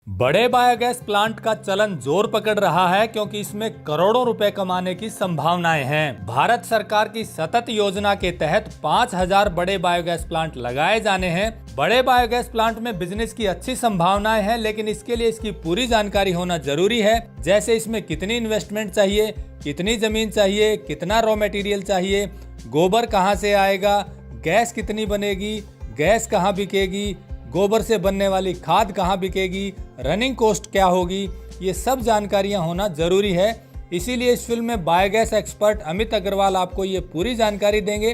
बड़े biogas plant का चलन जोर पकड़ रहा है क्योंकि इसमें करोड़ों रुपए कमाने की संभावनाएं हैं। भारत सरकार की सतत योजना के तहत 5000 बड़े बायोगैस प्लांट लगाए जाने हैं। बड़े बायोगैस प्लांट में बिजनेस की अच्छी संभावनाएं हैं, लेकिन इसके लिए इसकी पूरी जानकारी होना जरूरी है। जैसे इसमें कितनी इन्वेस्टमेंट चाहिए, कितनी जमीन चाहिए, कितना रॉ मटेरियल चाहिए, गोबर कहाँ से आएगा, गैस कितनी बनेगी, गैस कहाँ बिकेगी, गोबर से बनने वाली खाद कहाँ बिकेगी, रनिंग कॉस्ट क्या होगी, ये सब जानकारियां होना जरूरी है। इसीलिए इस फिल्म में बायोगैस एक्सपर्ट अमित अग्रवाल आपको ये पूरी जानकारी देंगे।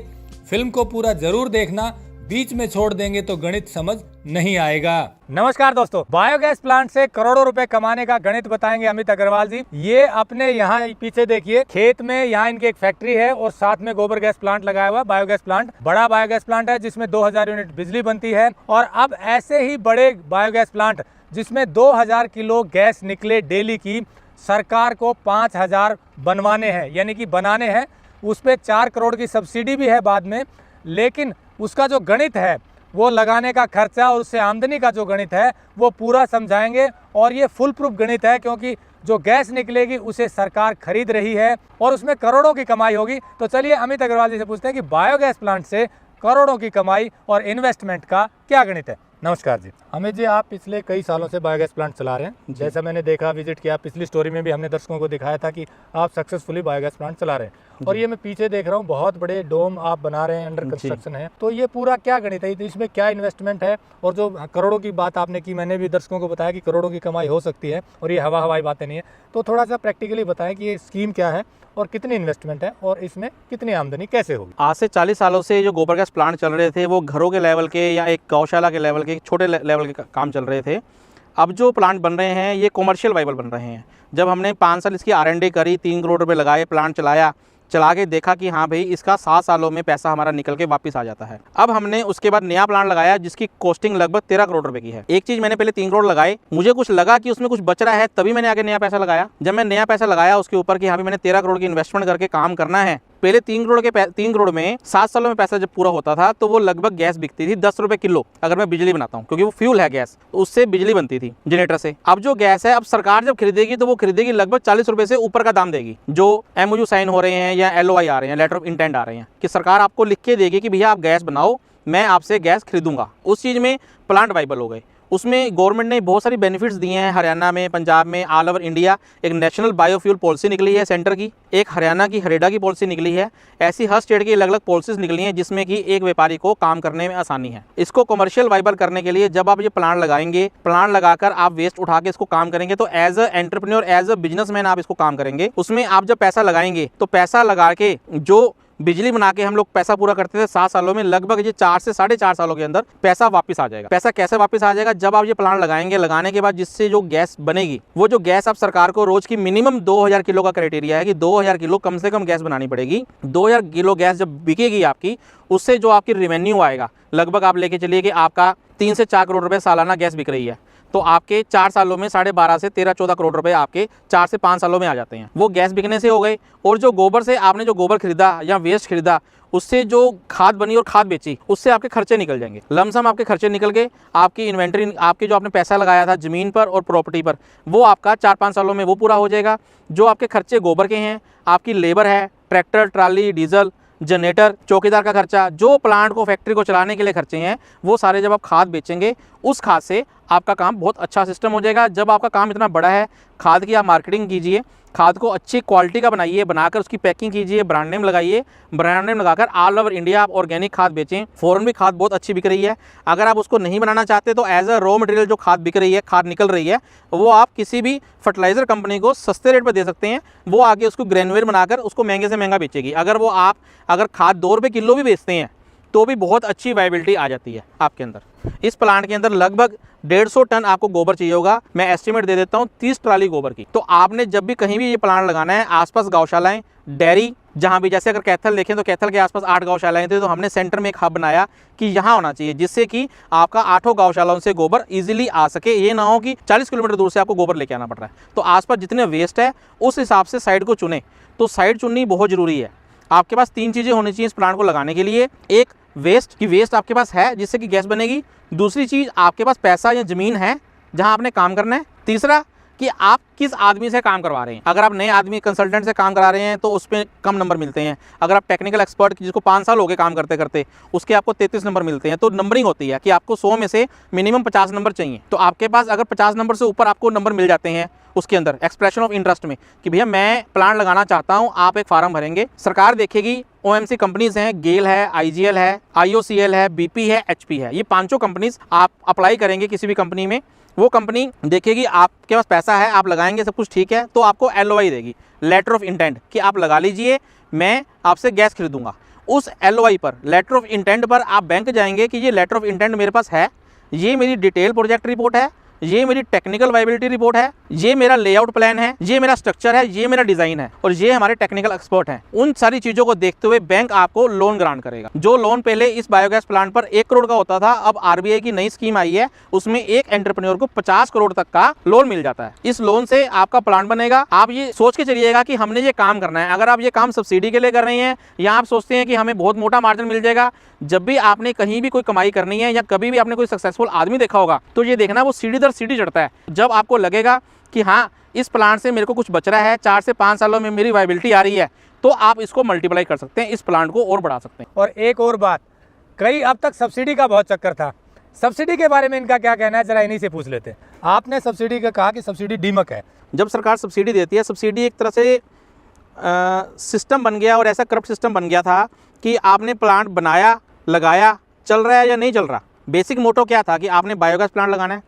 फिल्म को पूरा जरूर देखना, बीच में छोड़ देंगे तो गणित समझ नहीं आएगा। नमस्कार दोस्तों, बायोगैस प्लांट से करोड़ों रुपए कमाने का गणित बताएंगे अमित अग्रवाल जी। ये अपने यहाँ पीछे देखिए, खेत में यहाँ इनकी एक फैक्ट्री है और साथ में गोबर गैस प्लांट लगाया हुआ। बायोगैस प्लांट बड़ा बायोगैस प्लांट है जिसमें 2000 यूनिट बिजली बनती है। और अब ऐसे ही बड़े बायोगैस प्लांट जिसमें 2000 किलो गैस निकले डेली की, सरकार को 5000 बनवाने हैं, यानी कि बनाने हैं। उस पर 4 करोड़ की सब्सिडी भी है बाद में, लेकिन उसका जो गणित है, वो लगाने का खर्चा और उससे आमदनी का जो गणित है वो पूरा समझाएंगे। और ये फुल प्रूफ गणित है क्योंकि जो गैस निकलेगी उसे सरकार खरीद रही है और उसमें करोड़ों की कमाई होगी। तो चलिए अमित अग्रवाल जी से पूछते हैं कि बायोगैस प्लांट से करोड़ों की कमाई और इन्वेस्टमेंट का क्या गणित है। नमस्कार जी। अमित जी, आप पिछले कई सालों से बायोगैस प्लांट चला रहे हैं। जैसा मैंने देखा, विजिट किया, पिछली स्टोरी में भी हमने दर्शकों को दिखाया था कि आप सक्सेसफुली बायोगैस प्लांट चला रहे हैं। और ये मैं पीछे देख रहा हूँ, बहुत बड़े डोम आप बना रहे हैं, अंडर कंस्ट्रक्शन है। तो ये पूरा क्या गणित है, इसमें क्या इन्वेस्टमेंट है? और जो करोड़ों की बात आपने की, मैंने भी दर्शकों को बताया कि करोड़ों की कमाई हो सकती है और ये हवाई बातें नहीं है। तो थोड़ा सा प्रैक्टिकली बताएं कि ये स्कीम क्या है और कितनी इन्वेस्टमेंट है और इसमें कितनी आमदनी कैसे होगी। आज से 40 सालों से जो गोबर गैस प्लांट चल रहे थे वो घरों के लेवल के या एक गौशाला के लेवल के, छोटे लेवल के काम चल रहे थे। अब जो प्लांट बन रहे हैं ये कमर्शियल वाइबल बन रहे हैं। जब हमने 5 साल इसकी R&D करी, 3 करोड़ रुपए लगाए, प्लांट चला के देखा कि हाँ भाई, इसका 7 सालों में पैसा हमारा निकल के वापस आ जाता है। अब हमने उसके बाद नया प्लांट लगाया जिसकी कॉस्टिंग लगभग 13 करोड़ रुपए की है। एक चीज मैंने पहले 3 करोड़ लगाए, मुझे कुछ लगा कि उसमें कुछ बच रहा है, तभी मैंने आगे नया पैसा लगाया। जब मैं नया पैसा लगाया उसके ऊपर कि हाँ भाई, मैंने 13 करोड़ की इन्वेस्टमेंट करके काम करना है। पहले 3 करोड़ में 7 सालों में पैसा जब पूरा होता था तो वो लगभग गैस बिकती थी 10 रुपए किलो। अगर मैं बिजली बनाता हूँ, क्योंकि वो फ्यूल है गैस, तो उससे बिजली बनती थी जनरेटर से। अब जो गैस है, अब सरकार जब खरीदेगी तो वो खरीदेगी लगभग 40 रुपए से ऊपर का दाम देगी। जो MOU साइन हो रहे हैं या LOI आ रहे हैं, लेटर ऑफ इंटेंट आ रहे हैं, कि सरकार आपको लिख के देगी कि भैया आप गैस बनाओ, मैं आपसे गैस खरीदूंगा। उस चीज़ में प्लांट वाइबल हो गए। उसमें गवर्नमेंट ने बहुत सारी बेनिफिट्स दिए हैं। हरियाणा में, पंजाब में, ऑल ओवर इंडिया एक नेशनल बायोफ्यूल पॉलिसी निकली है सेंटर की। एक हरियाणा की हरेडा की पॉलिसी निकली है। ऐसी हर स्टेट की अलग अलग पॉलिसीज निकली हैं जिसमें कि एक व्यापारी को काम करने में आसानी है। इसको कमर्शियल वाइबल करने के लिए जब आप ये प्लांट लगाएंगे, प्लांट लगाकर आप वेस्ट उठा के इसको काम करेंगे, तो as a entrepreneur, as a businessman आप इसको काम करेंगे। उसमें आप जब पैसा लगाएंगे तो पैसा लगा के जो बिजली बना के हम लोग पैसा पूरा करते थे 7 सालों में, लगभग ये 4 से 4.5 सालों के अंदर पैसा वापस आ जाएगा। पैसा कैसे वापस आ जाएगा? जब आप ये प्लांट लगाएंगे, लगाने के बाद जिससे जो गैस बनेगी, वो जो गैस आप सरकार को रोज की मिनिमम 2000 किलो का क्राइटेरिया है कि 2000 किलो कम से कम गैस बनानी पड़ेगी। 2000 किलो गैस जब बिकेगी आपकी, उससे जो आपकी रेवेन्यू आएगा, लगभग आप लेके चलिए कि आपका 3 से 4 करोड़ रुपए सालाना गैस बिक रही है, तो आपके 4 सालों में 12.5 से 13-14 करोड़ रुपए आपके 4 से 5 सालों में आ जाते हैं। वो गैस बिकने से हो गए। और जो गोबर से आपने जो गोबर खरीदा या वेस्ट खरीदा, उससे जो खाद बनी और खाद बेची, उससे आपके खर्चे निकल जाएंगे। लमसम आपके खर्चे निकल गए। आपकी इन्वेंटरी, आपके जो आपने पैसा लगाया था ज़मीन पर और प्रॉपर्टी पर, वो आपका 4-5 सालों में वो पूरा हो जाएगा। जो आपके खर्चे गोबर के हैं, आपकी लेबर है, ट्रैक्टर, ट्राली, डीजल, जनरेटर, चौकीदार का खर्चा, जो प्लांट को, फैक्ट्री को चलाने के लिए खर्चे हैं, वो सारे जब आप खाद बेचेंगे, उस खाद से आपका काम बहुत अच्छा सिस्टम हो जाएगा। जब आपका काम इतना बड़ा है, खाद की आप मार्केटिंग कीजिए, खाद को अच्छी क्वालिटी का बनाइए, बनाकर उसकी पैकिंग कीजिए, ब्रांड नेम लगाइए, ब्रांड नेम लगाकर ऑल ओवर इंडिया आप ऑर्गेनिक खाद बेचें। फॉरेन भी खाद बहुत अच्छी बिक रही है। अगर आप उसको नहीं बनाना चाहते तो एज अ रॉ मटेरियल जो खाद बिक रही है, खाद निकल रही है, वो आप किसी भी फर्टिलाइजर कंपनी को सस्ते रेट पर दे सकते हैं। वो आगे उसको ग्रेनुएट बनाकर उसको महंगे से महंगा बेचेगी। अगर खाद 2 रुपये किलो भी बेचते हैं तो भी बहुत अच्छी वायबिलिटी आ जाती है आपके अंदर। इस प्लांट के अंदर लगभग 150 टन आपको गोबर चाहिए होगा। मैं एस्टिमेट दे देता हूँ 30 ट्राली गोबर की। तो आपने जब भी कहीं भी ये प्लांट लगाना है, आसपास गौशालाएं, डेयरी, जहाँ भी, जैसे अगर कैथल देखें तो कैथल के आसपास 8 गौशालाएं थे, तो हमने सेंटर में एक हब बनाया कि यहाँ होना चाहिए, जिससे कि आपका 8 गौशालाओं से गोबर इजीली आ सके। ये ना हो कि 40 किलोमीटर दूर से आपको गोबर लेके आना पड़ रहा है। तो आसपास जितने वेस्ट है उस हिसाब से साइड को चुने। तो साइड चुननी बहुत जरूरी है। आपके पास 3 चीज़ें होनी चाहिए इस प्लांट को लगाने के लिए। एक, वेस्ट आपके पास है जिससे कि गैस बनेगी। दूसरी चीज़, आपके पास पैसा या ज़मीन है जहां आपने काम करना है। तीसरा कि आप किस आदमी से काम करवा रहे हैं। अगर आप नए आदमी कंसल्टेंट से काम करा रहे हैं तो उस पर कम नंबर मिलते हैं। अगर आप टेक्निकल एक्सपर्ट जिसको 5 साल हो गए काम करते करते, उसके आपको 33 नंबर मिलते हैं। तो नंबरिंग होती है कि आपको 100 में से मिनिमम 50 नंबर चाहिए। तो आपके पास अगर 50 नंबर से ऊपर आपको नंबर मिल जाते हैं उसके अंदर एक्सप्रेशन ऑफ इंटरेस्ट में कि भैया मैं प्लांट लगाना चाहता हूं, आप एक फार्म भरेंगे, सरकार देखेगी। ओएमसी कंपनीज हैं, गेल है, आईजीएल है, आईओसीएल है, बीपी है, एचपी है, ये 5 कंपनीज आप अप्लाई करेंगे किसी भी कंपनी में, वो कंपनी देखेगी आपके पास पैसा है, आप लगाएंगे, सब कुछ ठीक है, तो आपको एलओआई देगी, लेटर ऑफ इंटेंट, कि आप लगा लीजिए, मैं आपसे गैस खरीदूंगा। उस एलओआई पर, लेटर ऑफ इंटेंट पर आप बैंक जाएंगे कि ये लेटर ऑफ इंटेंट मेरे पास है, ये मेरी डिटेल प्रोजेक्ट रिपोर्ट है, ये मेरी टेक्निकल वायबिलिटी रिपोर्ट है, ये मेरा लेआउट प्लान है, ये मेरा स्ट्रक्चर है, ये मेरा डिजाइन है, और ये हमारे टेक्निकल एक्सपर्ट हैं। उन सारी चीजों को देखते हुए बैंक आपको लोन ग्रांट करेगा। जो लोन पहले इस बायोगैस प्लांट पर 1 करोड़ का होता था, अब आरबीआई की नई स्कीम आई है, उसमें एक एंटरप्रेन्योर को 50 करोड़ तक का लोन मिल जाता है। इस लोन से आपका प्लांट बनेगा। आप ये सोच के चलिएगा कि हमने ये काम करना है। अगर आप ये काम सब्सिडी के लिए कर रहे हैं या आप सोचते हैं कि हमें बहुत मोटा मार्जिन मिल जाएगा, जब भी आपने कहीं भी कोई कमाई करनी है या कभी भी आपने कोई सक्सेसफुल आदमी देखा होगा, तो ये देखना वो सीढ़ी दर सीढ़ी चढ़ता है। जब आपको लगेगा कि हाँ इस प्लांट से मेरे को कुछ बच रहा है, 4 से 5 सालों में मेरी वायबिलिटी आ रही है, तो आप इसको मल्टीप्लाई कर सकते हैं, इस प्लांट को और बढ़ा सकते हैं। और एक और बात, कई अब तक सब्सिडी का बहुत चक्कर था, सब्सिडी के बारे में इनका क्या कहना है, जरा इन्हीं से पूछ लेते हैं। आपने सब्सिडी का कहा कि सब्सिडी डीमक है। जब सरकार सब्सिडी देती है, सब्सिडी एक तरह से सिस्टम बन गया, और ऐसा करप्ट सिस्टम बन गया था कि आपने प्लांट बनाया, लगाया, चल रहा है या नहीं चल रहा। बेसिक मोटो क्या था कि आपने बायोगैस प्लांट लगाना है,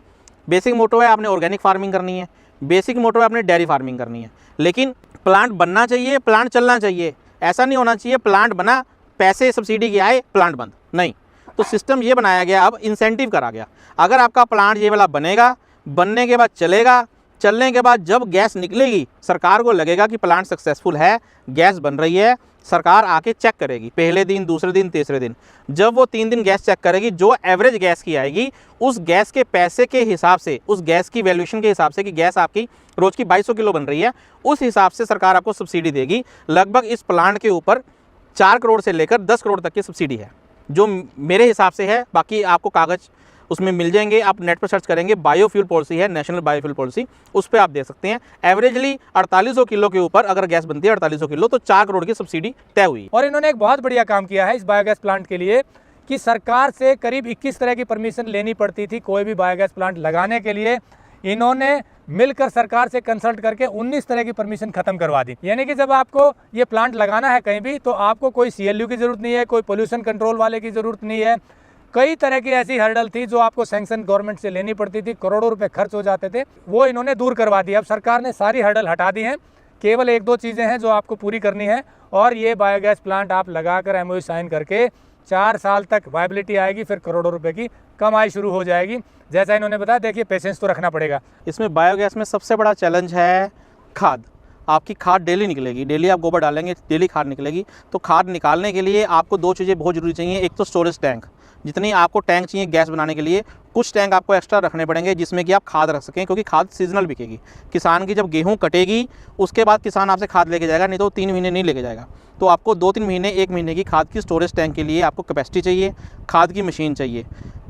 बेसिक मोटो है आपने ऑर्गेनिक फार्मिंग करनी है, बेसिक मोटो है आपने डेयरी फार्मिंग करनी है। लेकिन प्लांट बनना चाहिए, प्लांट चलना चाहिए। ऐसा नहीं होना चाहिए प्लांट बना, पैसे सब्सिडी के आए, प्लांट बंद, नहीं। तो सिस्टम ये बनाया गया, अब इंसेंटिव करा गया। अगर आपका प्लांट ये वाला बनेगा, बनने के बाद चलेगा, चलने के बाद जब गैस निकलेगी, सरकार को लगेगा कि प्लांट सक्सेसफुल है, गैस बन रही है, सरकार आके चेक करेगी पहले दिन, दूसरे दिन, तीसरे दिन। जब वो 3 दिन गैस चेक करेगी, जो एवरेज गैस की आएगी, उस गैस के पैसे के हिसाब से, उस गैस की वैल्यूएशन के हिसाब से कि गैस आपकी रोज की 2200 किलो बन रही है, उस हिसाब से सरकार आपको सब्सिडी देगी। लगभग इस प्लांट के ऊपर 4 करोड़ से लेकर 10 करोड़ तक की सब्सिडी है, जो मेरे हिसाब से है। बाकी आपको कागज़ उसमें मिल जाएंगे, आप नेट पर सर्च करेंगे, बायोफ्यूल पॉलिसी है, नेशनल बायोफ्यूल पॉलिसी, उस पर आप देख सकते हैं। एवरेजली 4800 किलो के ऊपर अगर गैस बनती है 4800 किलो, तो 4 करोड़ की सब्सिडी तय हुई। और इन्होंने एक बहुत बढ़िया काम किया है इस बायोगैस प्लांट के लिए कि सरकार से करीब 21 तरह की परमिशन लेनी पड़ती थी कोई भी बायोगैस प्लांट लगाने के लिए। इन्होंने मिलकर सरकार से कंसल्ट करके 19 तरह की परमिशन खत्म करवा दी। यानी कि जब आपको ये प्लांट लगाना है कहीं भी, तो आपको कोई CLU की जरूरत नहीं है, कोई पोल्यूशन कंट्रोल वाले की जरूरत नहीं है। कई तरह की ऐसी हर्डल थी जो आपको सैंक्शन गवर्नमेंट से लेनी पड़ती थी, करोड़ों रुपए खर्च हो जाते थे, वो इन्होंने दूर करवा दी। अब सरकार ने सारी हर्डल हटा दी हैं, केवल 1-2 चीज़ें हैं जो आपको पूरी करनी है, और ये बायोगैस प्लांट आप लगाकर MOU साइन करके 4 साल तक वायबिलिटी आएगी, फिर करोड़ों रुपए की कमाई शुरू हो जाएगी। जैसा इन्होंने बताया, देखिए पेशेंस तो रखना पड़ेगा। इसमें बायोगैस में सबसे बड़ा चैलेंज है खाद। आपकी खाद डेली निकलेगी, डेली आप गोबर डालेंगे, डेली खाद निकलेगी। तो खाद निकालने के लिए आपको 2 चीज़ें बहुत ज़रूरी चाहिए। एक तो स्टोरेज टैंक, जितनी आपको टैंक चाहिए गैस बनाने के लिए, कुछ टैंक आपको एक्स्ट्रा रखने पड़ेंगे जिसमें कि आप खाद रख सकें, क्योंकि खाद सीजनल बिकेगी। किसान की जब गेहूं कटेगी उसके बाद किसान आपसे खाद लेके जाएगा, नहीं तो 3 महीने नहीं लेके जाएगा। तो आपको 2-3 महीने, 1 महीने की खाद की स्टोरेज टैंक के लिए आपको कैपेसिटी चाहिए, खाद की मशीन चाहिए।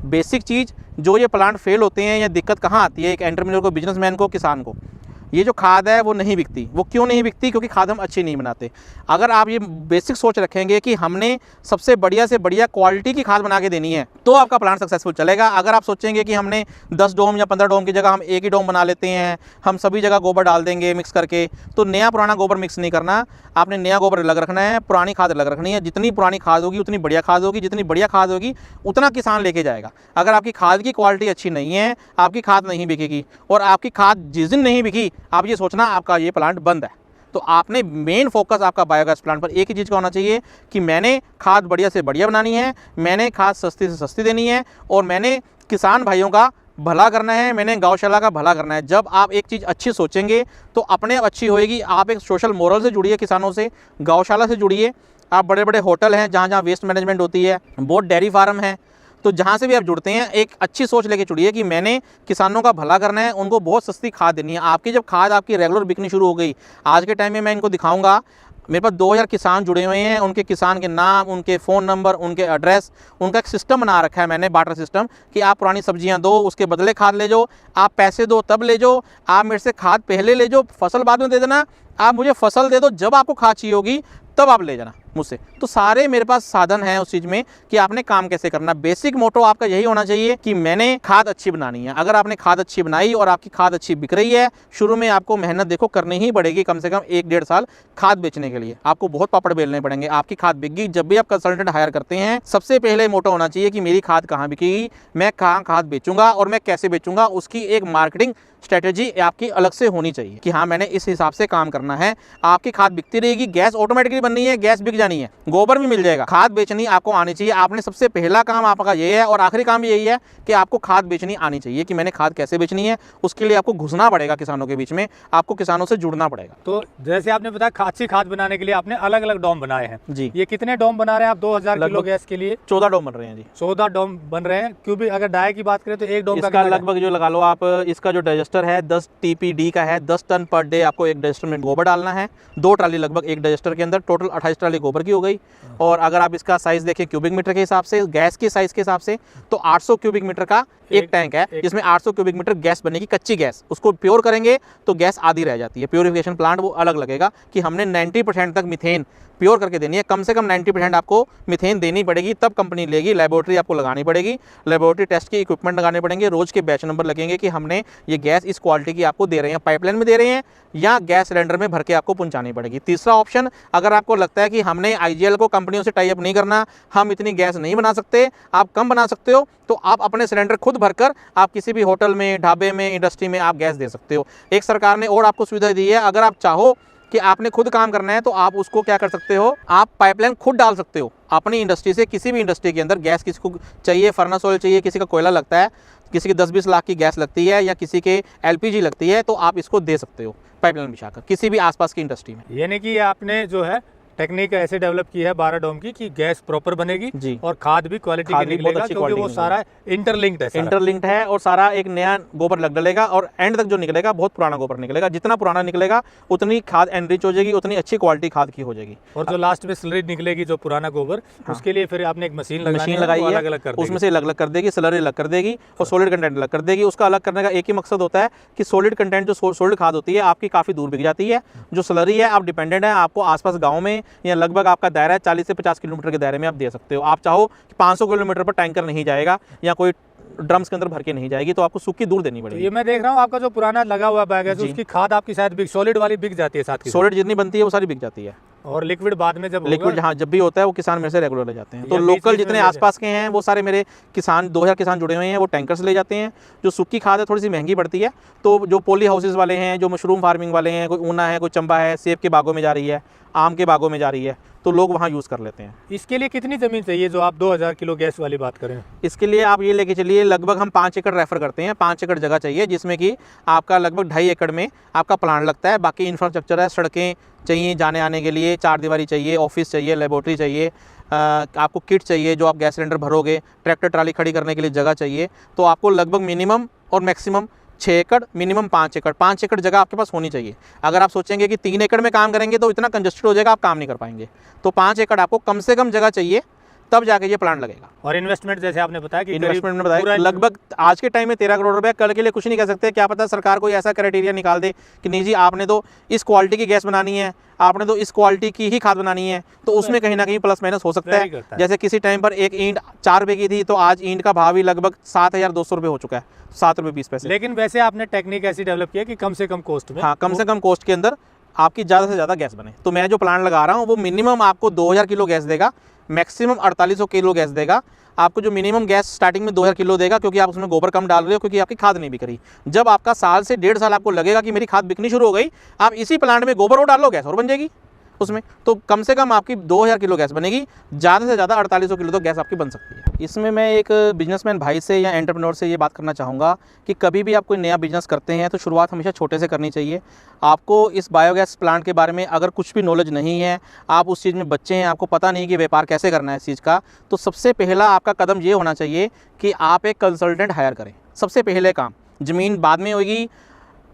बेसिक चीज़ जो ये प्लांट फेल होते हैं या दिक्कत कहाँ आती है एक एंटरप्रेन्योर को, बिजनेसमैन को, किसान को, ये जो खाद है वो नहीं बिकती। वो क्यों नहीं बिकती? क्योंकि खाद हम अच्छी नहीं बनाते। अगर आप ये बेसिक सोच रखेंगे कि हमने सबसे बढ़िया से बढ़िया क्वालिटी की खाद बना के देनी है, तो आपका प्लांट सक्सेसफुल चलेगा। अगर आप सोचेंगे कि हमने 10 डोम या 15 डोम की जगह हम एक ही डोम बना लेते हैं, हम सभी जगह गोबर डाल देंगे मिक्स करके, तो नया पुराना गोबर मिक्स नहीं करना। आपने नया गोबर अलग रखना है, पुरानी खाद अलग रखनी है। जितनी पुरानी खाद होगी उतनी बढ़िया खाद होगी, जितनी बढ़िया खाद होगी उतना किसान लेके जाएगा। अगर आपकी खाद की क्वालिटी अच्छी नहीं है, आपकी खाद नहीं बिकेगी, और आपकी खाद जिस दिन नहीं बिकी, आप ये सोचना आपका ये प्लांट बंद है। तो आपने मेन फोकस आपका बायोगैस प्लांट पर एक ही चीज़ का होना चाहिए कि मैंने खाद बढ़िया से बढ़िया बनानी है, मैंने खाद सस्ती से सस्ती देनी है, और मैंने किसान भाइयों का भला करना है, मैंने गौशाला का भला करना है। जब आप एक चीज़ अच्छी सोचेंगे तो अपने अच्छी होएगी। आप एक सोशल मोरल से जुड़िए, किसानों से, गौशाला से जुड़िए। आप बड़े बड़े होटल हैं जहाँ जहाँ वेस्ट मैनेजमेंट होती है, बहुत डेयरी फार्म है, तो जहाँ से भी आप जुड़ते हैं एक अच्छी सोच लेके जुड़िए कि मैंने किसानों का भला करना है, उनको बहुत सस्ती खाद देनी है। आपकी जब खाद आपकी रेगुलर बिकनी शुरू हो गई, आज के टाइम में मैं इनको दिखाऊंगा, मेरे पास 2000 किसान जुड़े हुए हैं, उनके किसान के नाम, उनके फ़ोन नंबर, उनके एड्रेस, उनका एक सिस्टम बना रखा है मैंने, बार्टर सिस्टम, कि आप पुरानी सब्जियां दो, उसके बदले खाद ले जाओ, आप पैसे दो तब ले जाओ, आप मेरे से खाद पहले ले जाओ, फसल बाद में दे देना, आप मुझे फसल दे दो, जब आपको खाद चाहिए होगी तब आप ले जाना मुझसे। तो सारे मेरे पास साधन हैं उस चीज़ में कि आपने काम कैसे करना। बेसिक मोटो आपका यही होना चाहिए कि मैंने खाद अच्छी बनानी है। अगर आपने खाद अच्छी बनाई और आपकी खाद अच्छी बिक रही है, शुरू में आपको मेहनत देखो करनी ही पड़ेगी, कम से कम 1-1.5 साल खाद बेचने के लिए आपको बहुत पापड़ बेलने पड़ेंगे, आपकी खाद बिक गई। जब भी आप कंसल्टेंट हायर करते हैं, सबसे पहले मोटो होना चाहिए कि मेरी खाद कहाँ बिकेगी, मैं कहाँ खाद बेचूंगा और मैं कैसे बेचूंगा। उसकी एक मार्केटिंग स्ट्रेटेजी आपकी अलग से होनी चाहिए कि हाँ मैंने इस हिसाब से काम करना है। आपकी खाद बिकती रहेगी, गैस ऑटोमेटिकली बननी है, गैस बिक जानी है, गोबर भी मिल जाएगा। खाद बेचनी आपको आनी चाहिए। आपने सबसे पहला काम आपका ये है और आखिरी काम भी यही है कि आपको खाद बेचनी आनी चाहिए कि मैंने खाद कैसे बेचनी है। उसके लिए आपको घुसना पड़ेगा किसानों के बीच में, आपको किसानों से जुड़ना पड़ेगा। तो जैसे आपने बताया अच्छी खाद बनाने के लिए आपने अलग अलग डोम बनाए हैं जी। ये कितने डोम बना रहे हैं आप 2000 किलो गैस के लिए? 14 डोम बन रहे हैं जी। 14 डोम बन रहे हैं। क्योंकि अगर डाई की बात करें तो एक डोम इसका लगभग जो लगा लो आप, इसका जो डाइजेस्टर है 10 TPD का है। 10 टन पर डे आपको एक डाइजेस्टर में गोबर डालना है। 2 ट्राली लगभग एक डाइजेस्टर के अंदर, टोटल 28 ट्राली गोबर की हो गई। और अगर आप इसका साइज़ देखें क्यूबिक मीटर के हिसाब से, गैस के साइज़ के हिसाब से, तो 800 क्यूबिक मीटर का एक टैंक है, जिसमें 800 क्यूबिक मीटर गैस बनेगी, कच्ची गैस। उसको प्योर करेंगे तो गैस आधी रह जाती है। प्योरिफिकेशन प्लांट वो अलग लगेगा कि हमने 90% तक मीथेन प्योर करके देनी है। कम से कम 90% आपको मीथेन देनी पड़ेगी, तब कंपनी लेगी। लेबोरेटरी आपको लगानी पड़ेगी, लेबोरेटरी टेस्ट के इक्विपमेंट लगाने पड़ेंगे, रोज़ के बैच नंबर लगेंगे कि हमने ये गैस इस क्वालिटी की आपको दे रहे हैं, पाइपलाइन में दे रहे हैं या गैस सिलेंडर में भर के आपको पहुंचानी पड़ेगी। तीसरा ऑप्शन, अगर आपको लगता है कि हमने IGL को कंपनियों से टाई अप नहीं करना, हम इतनी गैस नहीं बना सकते, आप कम बना सकते हो, तो आप अपने सिलेंडर खुद भरकर आप किसी भी होटल में, ढाबे में, इंडस्ट्री में आप गैस दे सकते हो। एक सरकार ने और आपको सुविधा दी है, अगर आप चाहो कि आपने खुद काम करना है तो आप उसको क्या कर सकते हो, आप पाइपलाइन खुद डाल सकते हो अपनी इंडस्ट्री से। किसी भी इंडस्ट्री के अंदर गैस किसी को चाहिए, फर्नेस ऑयल चाहिए, किसी का कोयला लगता है, किसी की 10-20 लाख की गैस लगती है या किसी के LPG लगती है, तो आप इसको दे सकते हो पाइपलाइन बिछाकर किसी भी आसपास की इंडस्ट्री में। यानी कि आपने जो है टेक्निक ऐसे डेवलप की है 12 डोम की कि गैस प्रॉपर बनेगी जी। और खाद भी क्वालिटी की निकलेगा, क्योंकि वो सारा इंटरलिंक्ड है। इंटरलिंक्ड है और सारा एक नया गोबर लग डलेगा और एंड तक जो निकलेगा बहुत पुराना गोबर निकलेगा। जितना पुराना निकलेगा उतनी खाद एनरिच हो जाएगी, उतनी अच्छी क्वालिटी खाद की हो जाएगी। और जो लास्ट में स्लरी निकलेगी जो पुराना गोबर, उसके लिए फिर आपने एक मशीन लगाई है, अलग अलग कर उसमें से अलग अलग कर देगी, स्लरी अलग कर देगी और सॉलिड कंटेंट अलग कर देगी। उसका अलग करने का एक ही मकसद होता है कि सॉलिड कंटेंट जो सॉलिड खाद होती है आपकी काफ़ी दूर बिक जाती है। जो स्लरी है आप डिपेंडेंट है, आपको आसपास गाँव में या लगभग आपका दायरा है 40 से 50 किलोमीटर के दायरे में आप दे सकते हो। आप चाहो कि 500 किलोमीटर पर टैंकर नहीं जाएगा या कोई ड्रम्स के अंदर भर के नहीं जाएगी, तो आपको सूखी दूर देनी पड़ेगी। ये मैं देख रहा हूँ आपका जो पुराना लगा हुआ बैग है, उसकी खाद आपकी शायद सॉलिड वाली बिक जाती है, साथ सॉलिड जितनी बनती है वो सारी बिक जाती है। और लिक्विड बाद में जब लिक्विड जहाँ जब भी होता है वो किसान मेरे से रेगुलर ले जाते हैं। तो लोकल जितने आसपास के हैं वो सारे मेरे किसान 2000 किसान जुड़े हुए हैं, वो टैंकर से ले जाते हैं। जो सूखी खाद है थोड़ी सी महंगी पड़ती है, तो जो पोली हाउसेज वाले हैं, जो मशरूम फार्मिंग वाले हैं, कोई ऊना है, कोई चंबा है, सेब के बागों में जा रही है, आम के बागों में जा रही है, तो लोग वहाँ यूज़ कर लेते हैं। इसके लिए कितनी ज़मीन चाहिए जो आप 2000 किलो गैस वाली बात करें? इसके लिए आप ये लेके चलिए, लगभग हम 5 एकड़ रेफर करते हैं। 5 एकड़ जगह चाहिए, जिसमें कि आपका लगभग 2.5 एकड़ में आपका प्लांट लगता है। बाकी इंफ्रास्ट्रक्चर है, सड़कें चाहिए जाने आने के लिए, 4 दीवारी चाहिए, ऑफिस चाहिए, लेबोरेटरी चाहिए, आपको किट चाहिए जो आप गैस सिलेंडर भरोगे, ट्रैक्टर ट्राली खड़ी करने के लिए जगह चाहिए। तो आपको लगभग मिनिमम और मैक्सिमम 6 एकड़, मिनिमम 5 एकड़, 5 एकड़ जगह आपके पास होनी चाहिए। अगर आप सोचेंगे कि 3 एकड़ में काम करेंगे तो इतना कंजस्टेड हो जाएगा, आप काम नहीं कर पाएंगे। तो 5 एकड़ आपको कम से कम जगह चाहिए, तब जाके ये प्लांट लगेगा। और इन्वेस्टमेंट जैसे आपने बताया कि इन्वेस्टमेंट में बताया लगभग आज के टाइम में 13 करोड़ रुपए। कल के लिए कुछ नहीं कह सकते, क्या पता सरकार कोई ऐसा क्राइटेरिया निकाल दे कि नहीं जी आपने तो इस क्वालिटी की गैस बनानी है, आपने तो इस क्वालिटी की ही खाद बनानी है, तो उसमें कहीं ना कहीं प्लस माइनस हो सकता है। जैसे किसी टाइम पर एक ईंट 4 रुपए की थी, तो आज ईंट का भाव ही लगभग 7200 रुपये हो चुका है, 7 रुपये 20 पैसे। लेकिन वैसे आपने टेक्निक ऐसी डेवलप किया कि कम से कम कॉस्ट में, हाँ, कम से कम कॉस्ट के अंदर आपकी ज़्यादा से ज़्यादा गैस बने। तो मैं जो प्लांट लगा रहा हूँ वो मिनिमम आपको 2000 किलो गैस देगा, मैक्सिमम 4800 किलो गैस देगा। आपको जो मिनिमम गैस स्टार्टिंग में 2000 किलो देगा, क्योंकि आप उसमें गोबर कम डाल रहे हो, क्योंकि आपकी खाद नहीं बिक रही। जब आपका साल से 1.5 साल आपको लगेगा कि मेरी खाद बिकनी शुरू हो गई, आप इसी प्लांट में गोबर और डालो, गैस और बन जाएगी उसमें। तो कम से कम आपकी 2000 किलो गैस बनेगी, ज़्यादा से ज़्यादा 4800 किलो तो गैस आपकी बन सकती है। इसमें मैं एक बिजनेसमैन भाई से या एंटरप्रेन्योर से ये बात करना चाहूँगा कि कभी भी आप कोई नया बिजनेस करते हैं तो शुरुआत हमेशा छोटे से करनी चाहिए। आपको इस बायोगैस प्लांट के बारे में अगर कुछ भी नॉलेज नहीं है, आप उस चीज़ में बच्चे हैं, आपको पता नहीं कि व्यापार कैसे करना है इस चीज़ का, तो सबसे पहला आपका कदम ये होना चाहिए कि आप एक कंसल्टेंट हायर करें। सबसे पहले काम, ज़मीन बाद में होगी,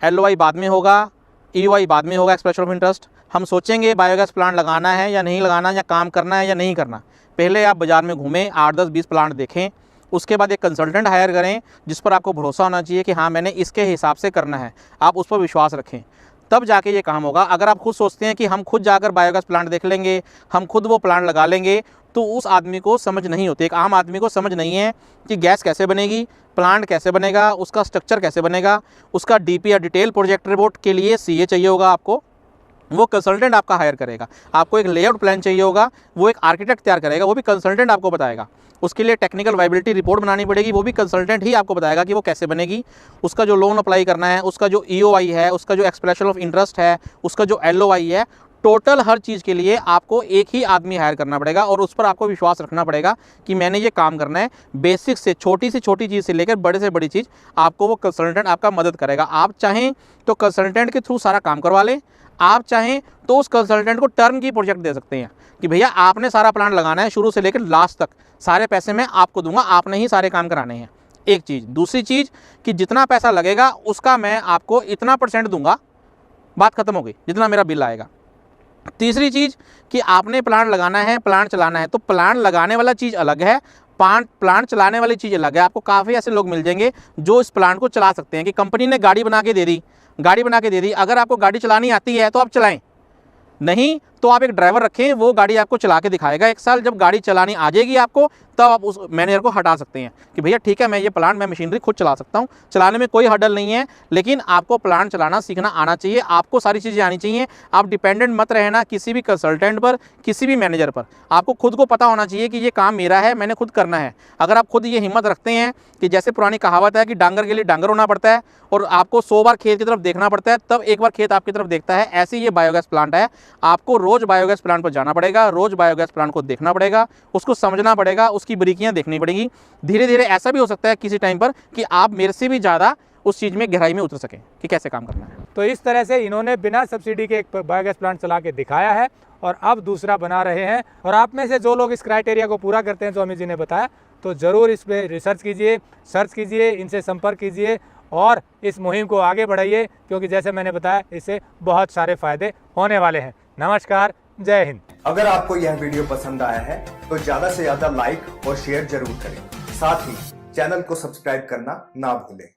LOI बाद में होगा, EOI बाद में होगा, एक्सप्रेशन ऑफ इंटरेस्ट। हम सोचेंगे बायोगैस प्लांट लगाना है या नहीं लगाना, या काम करना है या नहीं करना। पहले आप बाज़ार में घूमें, 8, 10, 20 प्लांट देखें, उसके बाद एक कंसल्टेंट हायर करें जिस पर आपको भरोसा होना चाहिए कि हाँ मैंने इसके हिसाब से करना है, आप उस पर विश्वास रखें, तब जाके ये काम होगा। अगर आप खुद सोचते हैं कि हम खुद जाकर बायोगैस प्लांट देख लेंगे, हम खुद वो प्लांट लगा लेंगे, तो उस आदमी को समझ नहीं होती, एक आम आदमी को समझ नहीं है कि गैस कैसे बनेगी, प्लांट कैसे बनेगा, उसका स्ट्रक्चर कैसे बनेगा, उसका DP या डिटेल प्रोजेक्ट रिपोर्ट के लिए CA चाहिए होगा आपको, वो कंसल्टेंट आपका हायर करेगा। आपको एक लेआउट प्लान चाहिए होगा, वो एक आर्किटेक्ट तैयार करेगा, वो भी कंसल्टेंट आपको बताएगा। उसके लिए टेक्निकल वाइबिलिटी रिपोर्ट बनानी पड़ेगी, वो भी कंसल्टेंट ही आपको बताएगा कि वो कैसे बनेगी। उसका जो लोन अप्लाई करना है, उसका जो EOI है, उसका जो एक्सप्रेशन ऑफ इंटरेस्ट है, उसका जो LOI है, टोटल हर चीज़ के लिए आपको एक ही आदमी हायर करना पड़ेगा और उस पर आपको विश्वास रखना पड़ेगा कि मैंने ये काम करना है। बेसिक से छोटी चीज़ से लेकर बड़े से बड़ी चीज़ आपको वो कंसल्टेंट आपका मदद करेगा। आप चाहें तो कंसल्टेंट के थ्रू सारा काम करवा लें, आप चाहें तो उस कंसल्टेंट को टर्न की प्रोजेक्ट दे सकते हैं कि भैया आपने सारा प्लान लगाना है शुरू से लेकर लास्ट तक, सारे पैसे मैं आपको दूंगा, आपने ही सारे काम कराने हैं। एक चीज़। दूसरी चीज़ कि जितना पैसा लगेगा उसका मैं आपको इतना % दूंगा, बात खत्म हो गई, जितना मेरा बिल आएगा। तीसरी चीज़ कि आपने प्लांट लगाना है, प्लांट चलाना है, तो प्लांट लगाने वाला चीज़ अलग है, प्लांट चलाने वाली चीज़ अलग है। आपको काफ़ी ऐसे लोग मिल जाएंगे जो इस प्लांट को चला सकते हैं कि कंपनी ने गाड़ी बना के दे दी, अगर आपको गाड़ी चलानी आती है तो आप चलाएं, नहीं तो आप एक ड्राइवर रखें, वो गाड़ी आपको चला के दिखाएगा। 1 साल जब गाड़ी चलानी आ जाएगी आपको, तब आप उस मैनेजर को हटा सकते हैं कि भैया ठीक है, मैं ये प्लांट, मैं मशीनरी खुद चला सकता हूँ, चलाने में कोई हर्डल नहीं है, लेकिन आपको प्लांट चलाना सीखना आना चाहिए, आपको सारी चीज़ें आनी चाहिए। आप डिपेंडेंट मत रहना किसी भी कंसल्टेंट पर, किसी भी मैनेजर पर। आपको खुद को पता होना चाहिए कि ये काम मेरा है, मैंने खुद करना है। अगर आप खुद ये हिम्मत रखते हैं कि जैसे पुरानी कहावत है कि डांगर के लिए डांगर होना पड़ता है और आपको 100 बार खेत की तरफ देखना पड़ता है, तब एक बार खेत आपकी तरफ देखता है, ऐसे ये बायोगैस प्लांट है। आपको रोज़ बायोगैस प्लांट पर जाना पड़ेगा, रोज़ बायोगैस प्लांट को देखना पड़ेगा, उसको समझना पड़ेगा, उसकी बारीकियां देखनी पड़ेगी। धीरे धीरे ऐसा भी हो सकता है किसी टाइम पर कि आप मेरे से भी ज़्यादा उस चीज़ में गहराई में उतर सकें कि कैसे काम करना है। तो इस तरह से इन्होंने बिना सब्सिडी के एक बायोगैस प्लांट चला के दिखाया है और अब दूसरा बना रहे हैं। और आप में से जो लोग इस क्राइटेरिया को पूरा करते हैं, जो अमित जी ने बताया, तो ज़रूर इस पर रिसर्च कीजिए, सर्च कीजिए, इनसे संपर्क कीजिए और इस मुहिम को आगे बढ़ाइए, क्योंकि जैसे मैंने बताया इससे बहुत सारे फायदे होने वाले हैं। नमस्कार, जय हिंद। अगर आपको यह वीडियो पसंद आया है तो ज्यादा से ज्यादा लाइक और शेयर जरूर करें। साथ ही चैनल को सब्सक्राइब करना ना भूलें।